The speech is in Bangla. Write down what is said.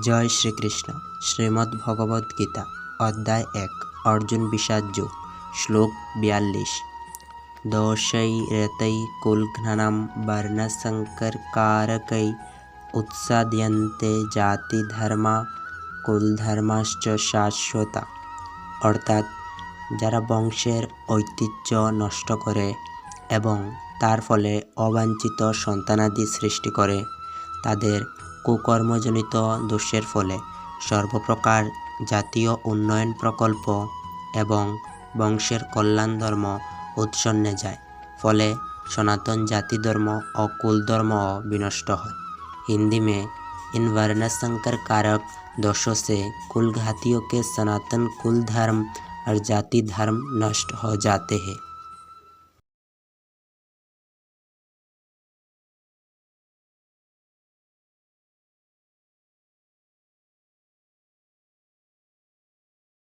জয় শ্রীকৃষ্ণ। শ্রীমদ্ ভগবদ গীতা অধ্যায় 1 অর্জুন বিষাদ যোগ শ্লোক 42 दोषैरेतैः कुलघ्नानां वर्णसंकरकारकैः उत्साद्यन्ते জাতিধর্মা কুলধর্মাশ্চ শাশ্বতা। অর্থাৎ যারা বংশের ঐতিহ্য নষ্ট করে এবং তার ফলে অবাঞ্ছিত সন্তানাদি সৃষ্টি করে, তাদের কুকর্মজনিত দোষের ফলে সর্বপ্রকার জাতীয় উন্নয়ন প্রকল্প এবং বংশের কল্যাণ ধর্ম উৎসন্নে যায়, ফলে सनातन जाति धर्म और कुल धर्म विनष्ट है। हिंदी में इन वर्ण संकर कारक दोषों से कुलघातियों के सनातन कुल धर्म और जाति धर्म नष्ट हो जाते हैं।